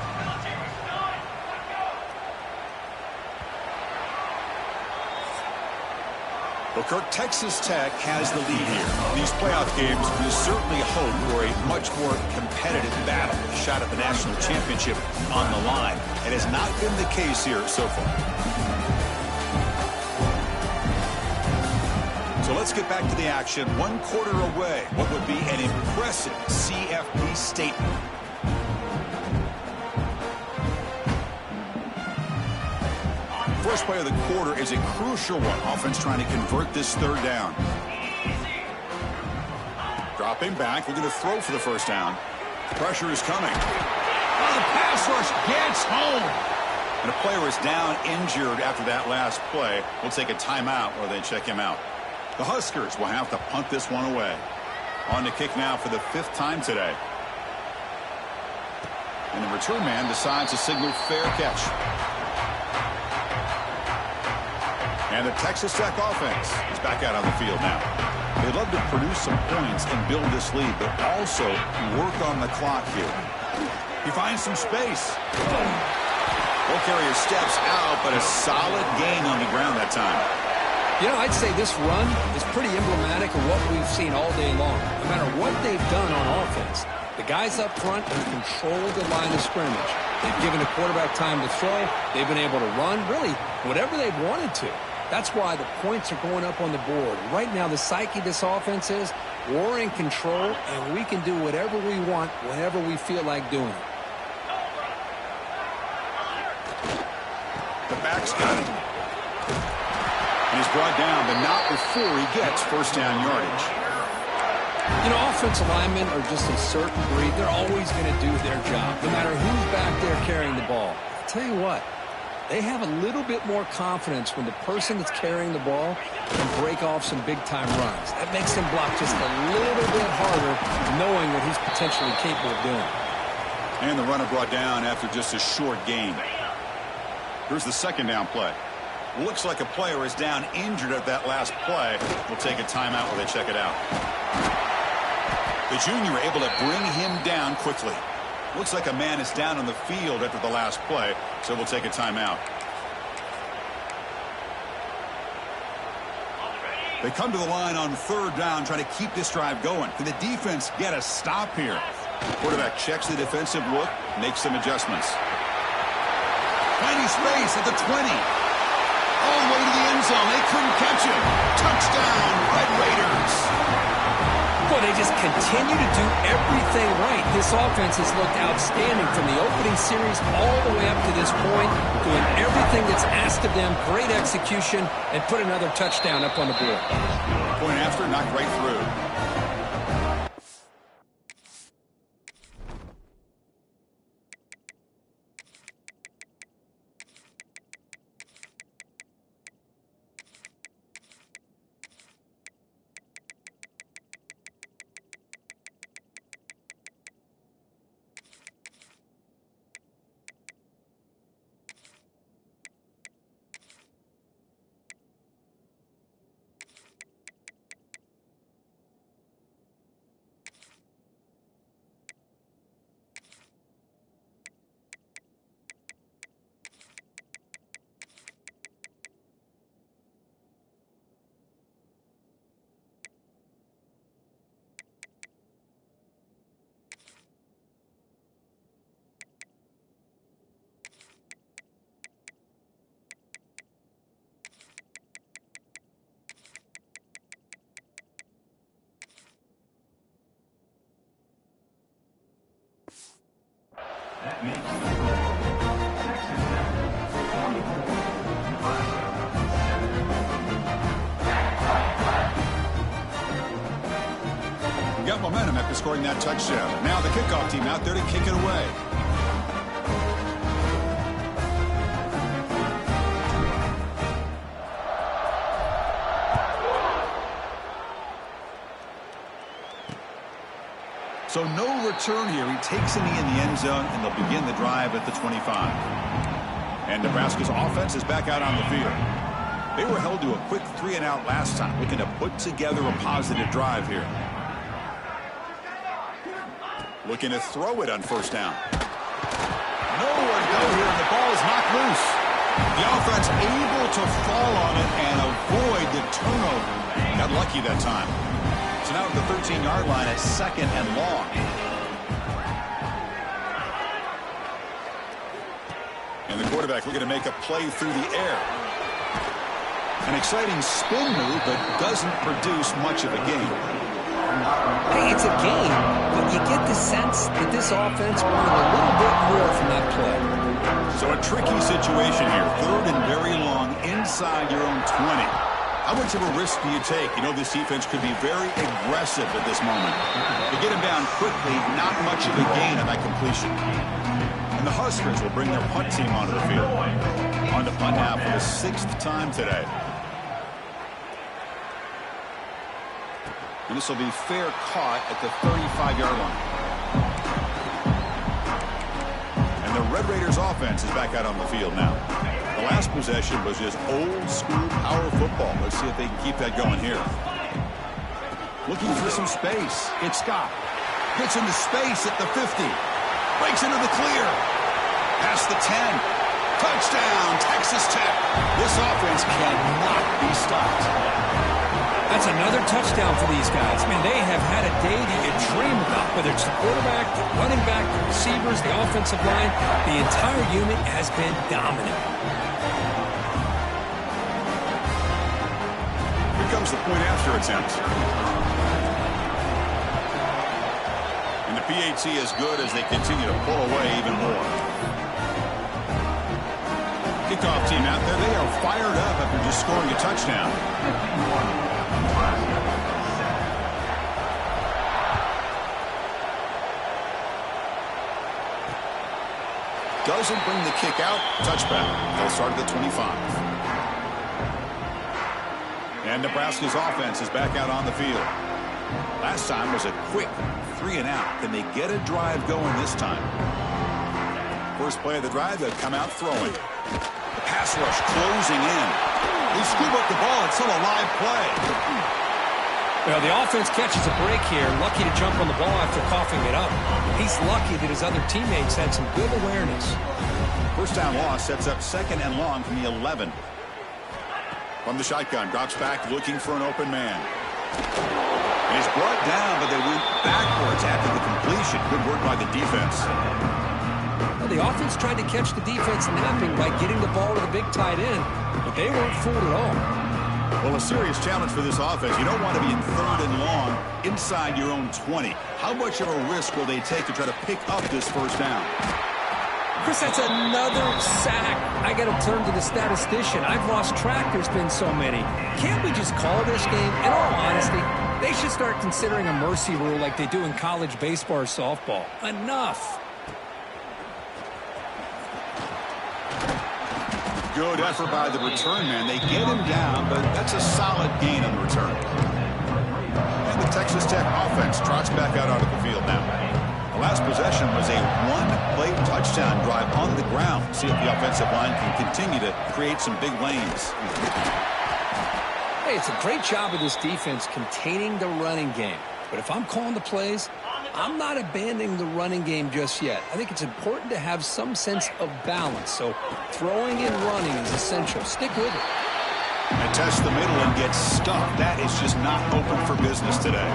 Well, Kirk, Texas Tech has the lead here. These playoff games, we certainly hope for a much more competitive battle. A shot at the national championship on the line. It has not been the case here so far. So let's get back to the action. 1 quarter away. What would be an impressive CFB statement. First play of the quarter is a crucial one. Offense trying to convert this third down. Dropping back. We're going to throw for the first down. Pressure is coming. Oh, the pass rush gets home. And a player is down injured after that last play. We'll take a timeout while they check him out. The Huskers will have to punt this one away. On to kick now for the 5th time today. And the return man decides to signal fair catch. And the Texas Tech offense is back out on the field now. They'd love to produce some points and build this lead, but also work on the clock here. He finds some space. Ball carrier steps out, but a solid gain on the ground that time. You know, I'd say this run is pretty emblematic of what we've seen all day long. No matter what they've done on offense, the guys up front have controlled the line of scrimmage. They've given the quarterback time to throw. They've been able to run, really, whatever they've wanted to. That's why the points are going up on the board. Right now, the psyche of this offense is we're in control, and we can do whatever we want whenever we feel like doing it. The back's got it. And he's brought down, but not before he gets first down yardage. You know, offensive linemen are just a certain breed. They're always going to do their job, no matter who's back there carrying the ball. I'll tell you what, they have a little bit more confidence when the person that's carrying the ball can break off some big-time runs. That makes him block just a little bit harder, knowing what he's potentially capable of doing. And the runner brought down after just a short gain. Here's the second down play. Looks like a player is down injured at that last play. We'll take a timeout while they check it out. The junior able to bring him down quickly. Looks like a man is down on the field after the last play, so we'll take a timeout. They come to the line on third down, trying to keep this drive going. Can the defense get a stop here? Quarterback checks the defensive look, makes some adjustments. Tiny space at the 20. All the way to the end zone. They couldn't catch him. Touchdown, Red Raiders. Well, they just continue to do everything right. This offense has looked outstanding from the opening series all the way up to this point, doing everything that's asked of them, great execution, and put another touchdown up on the board. Point after, knocked right through. Got momentum after scoring that touchdown. Now the kickoff team out there to kick it away. So no return here. He takes a knee in the end zone, and they'll begin the drive at the 25. And Nebraska's offense is back out on the field. They were held to a quick 3-and-out last time, looking to put together a positive drive here. Looking to throw it on first down. Nowhere to go here, and the ball is knocked loose. The offense able to fall on it and avoid the turnover. Got lucky that time. So now at the 13-yard line at second and long. And the quarterback looking to make a play through the air. An exciting spin move, but doesn't produce much of a gain. Hey, it's a game, but you get the sense that this offense wanted a little bit more from that play. So a tricky situation here. Third and very long inside your own 20. How much of a risk do you take? You know this defense could be very aggressive at this moment. To get him down quickly, not much of a gain on that completion. And the Huskers will bring their punt team onto the field. On to punt now for the 6th time today. And this will be fair caught at the 35-yard line. And the Red Raiders offense is back out on the field now. The last possession was just old-school power football. Let's see if they can keep that going here. Looking for some space. It's Scott. Gets into space at the 50. Breaks into the clear. Past the 10. Touchdown, Texas Tech. This offense cannot be stopped. That's another touchdown for these guys. Man, they have had a day that you dream about. Whether it's the quarterback, the running back, the receivers, the offensive line, the entire unit has been dominant. Here comes the point after attempt. And the PAT is good as they continue to pull away even more. Kickoff team out there. They are fired up after just scoring a touchdown. Doesn't bring the kick out. Touchback. They'll start at the 25. And Nebraska's offense is back out on the field. Last time was a quick 3-and-out. Can they get a drive going this time? First play of the drive, they'll come out throwing. The pass rush closing in. They scoop up the ball. It's still a live play. Well, the offense catches a break here. Lucky to jump on the ball after coughing it up. He's lucky that his other teammates had some good awareness. First down loss sets up second and long from the 11. From the shotgun, drops back looking for an open man. And he's brought down, but they went backwards after the completion. Good work by the defense. Well, the offense tried to catch the defense napping by getting the ball to the big tight end, but they weren't fooled at all. Well, a serious challenge for this offense. You don't want to be in third and long inside your own 20. How much of a risk will they take to try to pick up this first down? Chris, that's another sack. I got to turn to the statistician. I've lost track. There's been so many. Can't we just call this game? In all honesty, they should start considering a mercy rule like they do in college baseball or softball. Enough. Good effort by the return man. They get him down, but that's a solid gain on the return. And the Texas Tech offense trots back out onto the field now. The last possession was a one-play touchdown drive on the ground. See if the offensive line can continue to create some big lanes. Hey, it's a great job of this defense containing the running game. But if I'm calling the plays, I'm not abandoning the running game just yet. I think it's important to have some sense of balance. So throwing and running is essential. Stick with it. And test the middle and get stuffed. That is just not open for business today.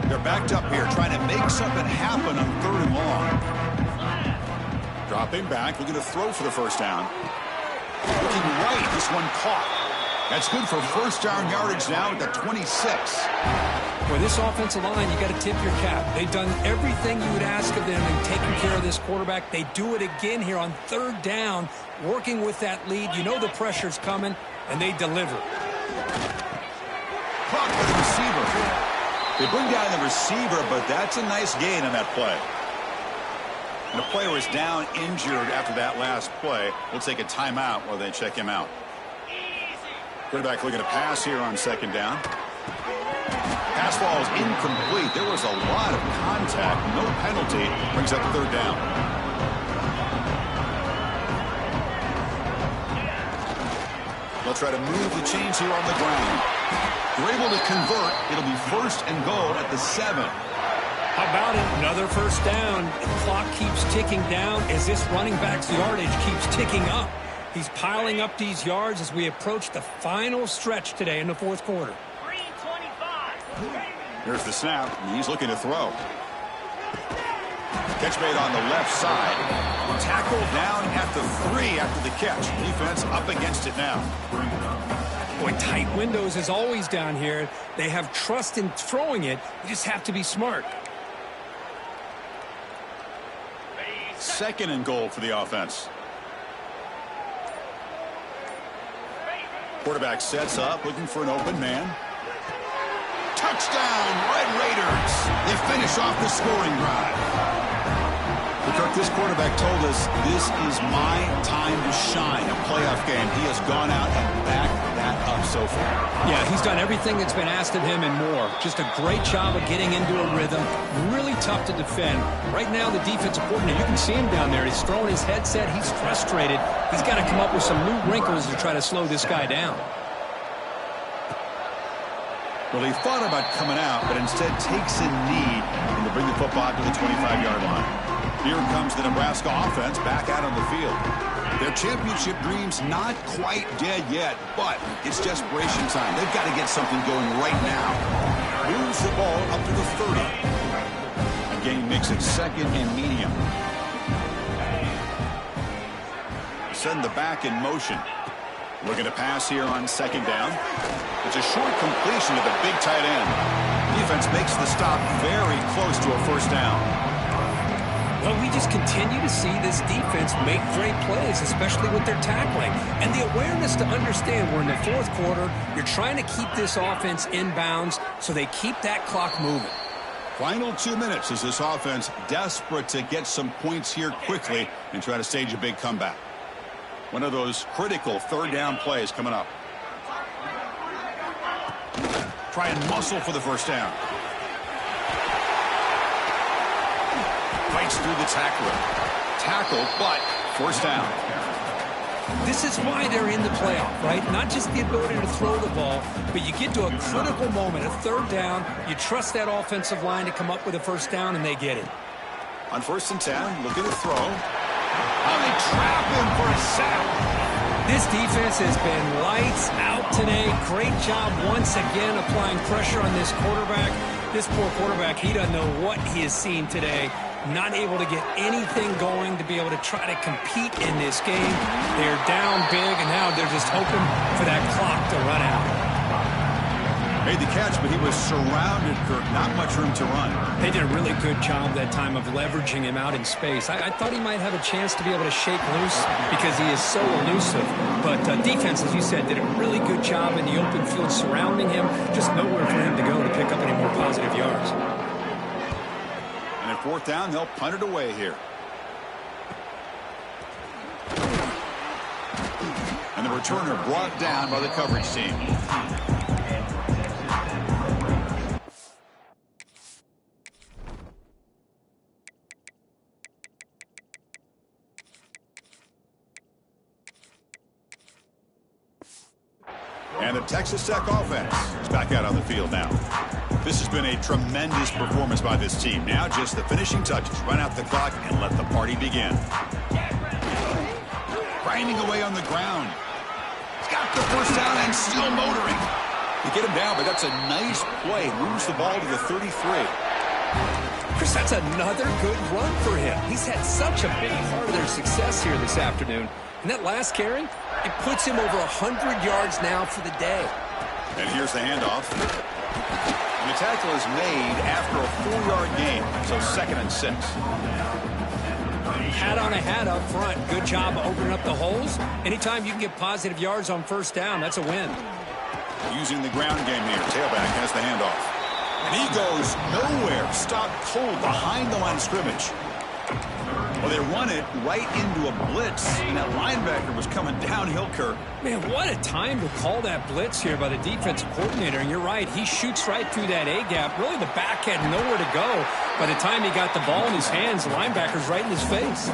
They're backed up here trying to make something happen on third and long. Dropping back, looking to throw for the first down. Looking right, this one caught. That's good for first down yardage now at the 26. For this offensive line, you got to tip your cap. They've done everything you would ask of them in taking care of this quarterback. They do it again here on third down, working with that lead. You know the pressure's coming, and they deliver. Caught by the receiver. They bring down the receiver, but that's a nice gain on that play. And the player is down injured after that last play. We'll take a timeout while they check him out. Quarterback looking to pass here on second down. Pass ball is incomplete. There was a lot of contact. No penalty. Brings up third down. They'll try to move the chains here on the ground. They're able to convert. It'll be first and goal at the 7. How about it? Another first down. The clock keeps ticking down as this running back's yardage keeps ticking up. He's piling up these yards as we approach the final stretch today in the fourth quarter. 3:25. Here's the snap. He's looking to throw. Catch made on the left side. Tackle down at the 3 after the catch. Defense up against it now. Boy, tight windows is always down here. They have trust in throwing it. You just have to be smart. Second and goal for the offense. Quarterback sets up, looking for an open man. Touchdown, Red Raiders. They finish off the scoring drive. Kirk, this quarterback told us this is my time to shine, a playoff game. He has gone out and backed that up so far. Yeah, he's done everything that's been asked of him and more. Just a great job of getting into a rhythm. Really tough to defend. Right now, the defensive coordinator, you can see him down there. He's throwing his headset. He's frustrated. He's got to come up with some new wrinkles to try to slow this guy down. Well, he thought about coming out, but instead takes a knee and to bring the football to the 25-yard line. Here comes the Nebraska offense back out on the field. Their championship dreams not quite dead yet, but it's desperation time. They've got to get something going right now. Moves the ball up to the 30. Again, makes it second and medium. Send the back in motion. Looking to pass here on second down. It's a short completion to the big tight end. Defense makes the stop very close to a first down. Well, we just continue to see this defense make great plays, especially with their tackling. And the awareness to understand we're in the fourth quarter, you're trying to keep this offense in bounds so they keep that clock moving. Final 2 minutes as this offense desperate to get some points here quickly and try to stage a big comeback. One of those critical third down plays coming up. Try and muscle for the first down. Fights through the tackler. Tackle, but first down. This is why they're in the playoff, right? Not just the ability to throw the ball, but you get to a critical moment, a third down. You trust that offensive line to come up with a first down, and they get it. On 1st and 10, looking to throw. Oh, they trap him for a sack. This defense has been lights out today. Great job once again applying pressure on this quarterback. This poor quarterback, he doesn't know what he has seen today. Not able to get anything going to be able to try to compete in this game. They're down big, and now they're just hoping for that clock to run out. Made the catch, but he was surrounded, Kirk. Not much room to run. They did a really good job that time of leveraging him out in space. I thought he might have a chance to be able to shake loose because he is so elusive. But defense, as you said, did a really good job in the open field surrounding him. Just nowhere for him to go to pick up any more positive yards. And at 4th down, they'll punt it away here. And the returner brought down by the coverage team. And the Texas Tech offense is back out on the field now. This has been a tremendous performance by this team. Now just the finishing touches. Run out the clock and let the party begin. Grinding away on the ground. He's got the first down and still motoring. You get him down, but that's a nice play. Moves the ball to the 33. Chris, that's another good run for him. He's had such a big part of their success here this afternoon. And that last carry, it puts him over 100 yards now for the day. And here's the handoff. And the tackle is made after a 4-yard gain, so 2nd and 6. Hat on a hat up front. Good job of opening up the holes. Anytime you can get positive yards on first down, that's a win. Using the ground game here. Tailback has the handoff. And he goes nowhere. Stopped cold behind the line of scrimmage. Well, they run it right into a blitz, and that linebacker was coming downhill, Kirk. Man, what a time to call that blitz here by the defensive coordinator. And you're right, he shoots right through that A-gap. Really, the back had nowhere to go. By the time he got the ball in his hands, the linebacker's right in his face.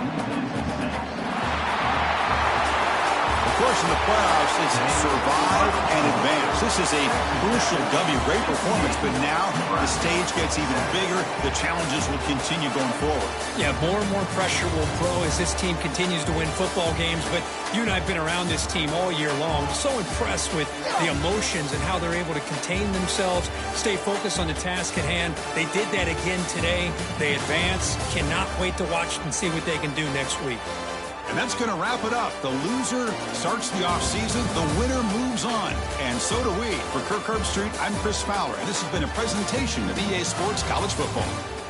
Of course, in the playoffs, it's survive and advance. This is a crucial W. Great performance, but now the stage gets even bigger. The challenges will continue going forward. Yeah, more and more pressure will grow as this team continues to win football games. But you and I have been around this team all year long. So impressed with the emotions and how they're able to contain themselves, stay focused on the task at hand. They did that again today. They advance. Cannot wait to watch and see what they can do next week. And that's going to wrap it up. The loser starts the offseason. The winner moves on. And so do we. For Kirk Herbstreit, I'm Chris Fowler. And this has been a presentation of EA Sports College Football.